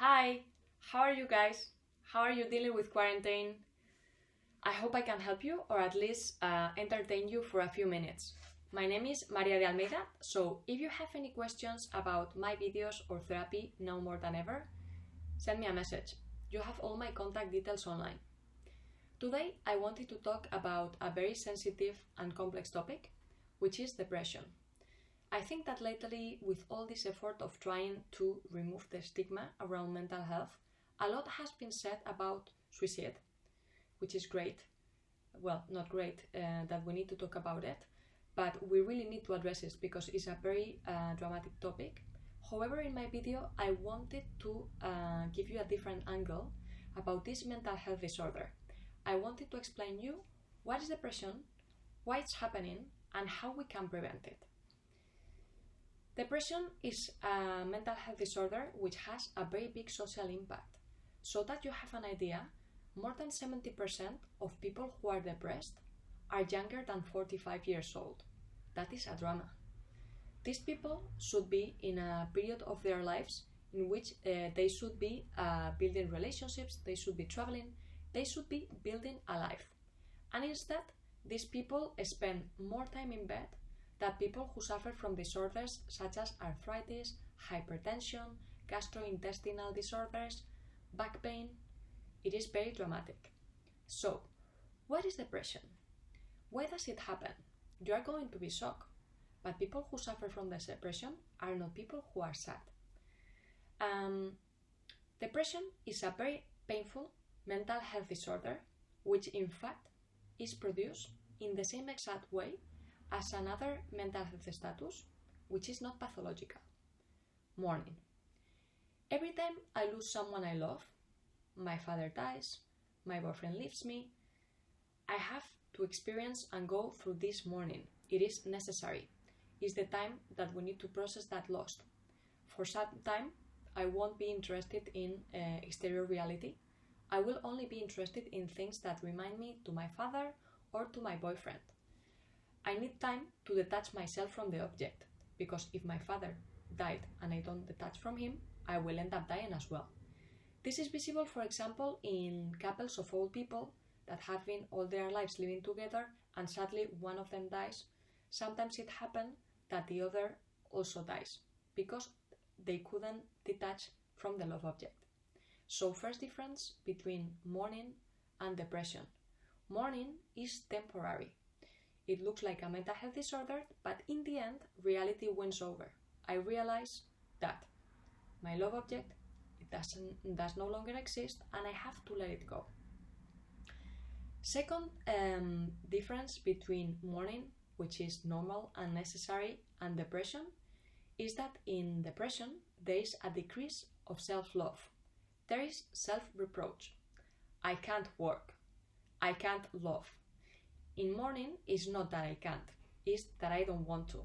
Hi, how are you guys? How are you dealing with quarantine? I hope I can help you or at least entertain you for a few minutes. My name is Maria de Almeida, so if you have any questions about my videos or therapy now more than ever, send me a message. You have all my contact details online. Today I wanted to talk about a very sensitive and complex topic, which is depression. I think that lately, with all this effort of trying to remove the stigma around mental health, a lot has been said about suicide, which is great. Well, not great that we need to talk about it, but we really need to address it because it's a very dramatic topic. However, in my video, I wanted to give you a different angle about this mental health disorder. I wanted to explain you what is depression, why it's happening, and how we can prevent it. Depression is a mental health disorder which has a very big social impact. So that you have an idea, more than 70% of people who are depressed are younger than 45 years old. That is a drama. These people should be in a period of their lives in which they should be building relationships, they should be traveling, they should be building a life. And instead, these people spend more time in bed than people who suffer from disorders such as arthritis, hypertension, gastrointestinal disorders, back pain. It is very dramatic. So, what is depression? Why does it happen? You are going to be shocked, but people who suffer from this depression are not people who are sad. Depression is a very painful mental health disorder which in fact is produced in the same exact way as another mental health status which is not pathological. Mourning. Every time I lose someone I love, my father dies, my boyfriend leaves me, I have to experience and go through this mourning. It is necessary. It's the time that we need to process that loss. For some time, I won't be interested in exterior reality. I will only be interested in things that remind me to my father or to my boyfriend. I need time to detach myself from the object, because if my father died and I don't detach from him, I will end up dying as well. This is visible, for example, in couples of old people that have been all their lives living together and sadly one of them dies. Sometimes it happens that the other also dies because they couldn't detach from the love object. So first difference between mourning and depression. Mourning is temporary. It looks like a mental health disorder, but in the end, reality wins over. I realize that my love object does no longer exist and I have to let it go. Second difference between mourning, which is normal and necessary, and depression is that in depression there is a decrease of self-love. There is self-reproach. I can't work. I can't love. In mourning, it's not that I can't, it's that I don't want to.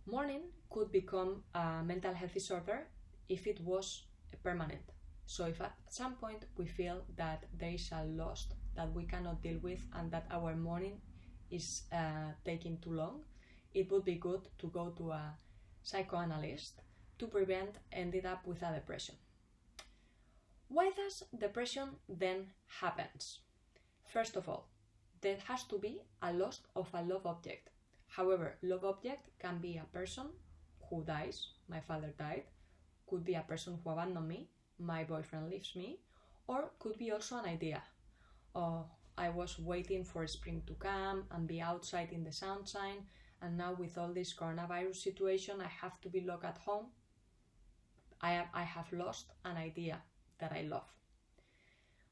Mourning could become a mental health disorder if it was permanent. So if at some point we feel that there is a loss that we cannot deal with and that our mourning is taking too long, it would be good to go to a psychoanalyst to prevent ending up with a depression. Why does depression then happens? First of all, there has to be a loss of a love object. However, love object can be a person who dies, my father died, could be a person who abandoned me, my boyfriend leaves me, or could be also an idea. I was waiting for spring to come and be outside in the sunshine, and now with all this coronavirus situation I have to be locked at home. I have lost an idea that I love.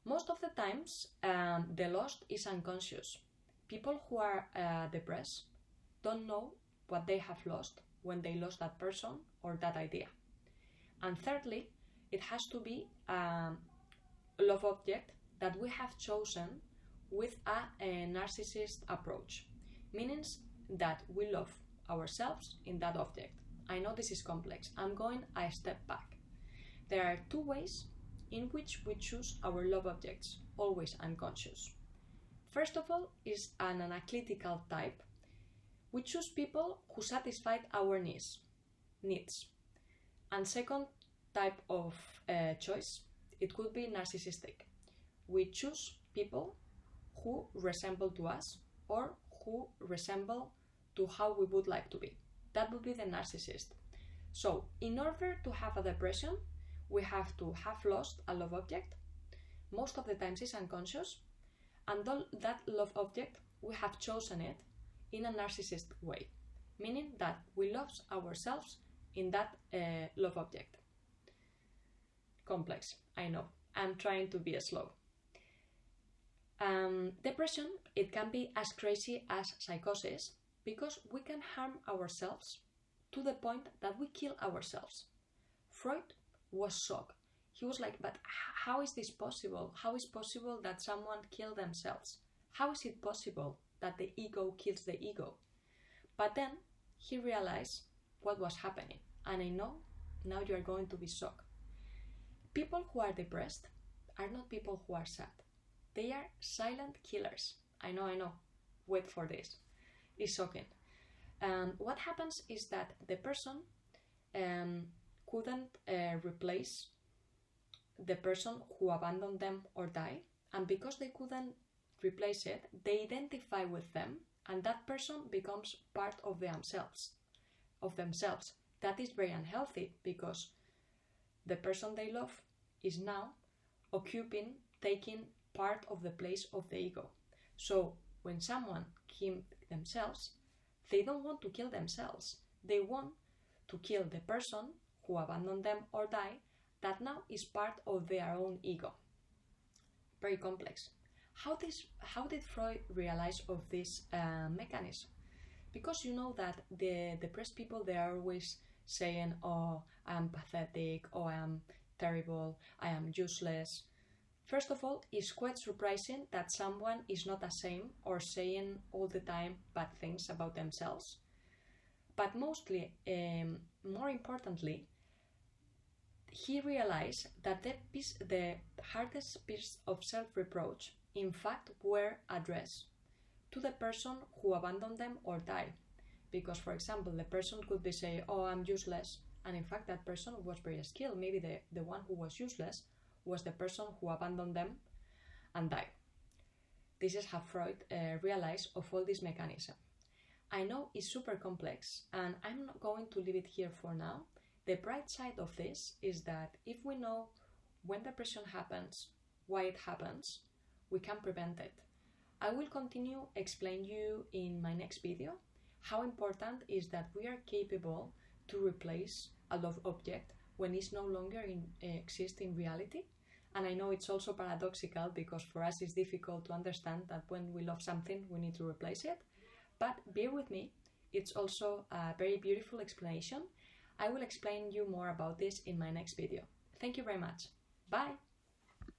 Most of the times, the loss is unconscious. People who are depressed don't know what they have lost when they lost that person or that idea. And thirdly, it has to be a love object that we have chosen with a narcissist approach, meaning that we love ourselves in that object. I know this is complex. I'm going a step back. There are two ways in which we choose our love objects, always unconscious. First of all is an analytical type. We choose people who satisfy our needs. And second, type of choice, it could be narcissistic. We choose people who resemble to us or who resemble to how we would like to be. That would be the narcissist. So in order to have a depression, we have to have lost a love object. Most of the times it's unconscious, and that love object, we have chosen it in a narcissist way, meaning that we love ourselves in that love object. Complex, I know. I'm trying to be slow. Depression, it can be as crazy as psychosis because we can harm ourselves to the point that we kill ourselves. Freud was shocked. He was like, but how is this possible? How is possible that someone killed themselves? How is it possible that the ego kills the ego? But then he realized what was happening. And I know now you are going to be shocked. People who are depressed are not people who are sad. They are silent killers. I know. Wait for this. It's shocking. What happens is that the person couldn't replace the person who abandoned them or died, and because they couldn't replace it, they identify with them, and that person becomes part of themselves. That is very unhealthy because the person they love is now taking part of the place of the ego. So when someone kills themselves, they don't want to kill themselves. They want to kill the person who abandoned them or died, that now is part of their own ego. Very complex. How did Freud realize of this mechanism? Because you know that the depressed people, they are always saying, oh, I am pathetic, oh, I am terrible, I am useless. First of all, it's quite surprising that someone is not the same or saying all the time bad things about themselves. But mostly, more importantly, he realized that the hardest piece of self-reproach, in fact, were addressed to the person who abandoned them or died. Because, for example, the person could be saying, oh, I'm useless, and in fact that person was very skilled. Maybe the one who was useless was the person who abandoned them and died. This is how Freud realized of all this mechanism. I know it's super complex, and I'm not going to leave it here for now. The bright side of this is that if we know when depression happens, why it happens, we can prevent it. I will continue explain you in my next video how important is that we are capable to replace a love object when it's no longer exists in reality. And I know it's also paradoxical because for us it's difficult to understand that when we love something we need to replace it. But bear with me, it's also a very beautiful explanation. I will explain you more about this in my next video. Thank you very much. Bye!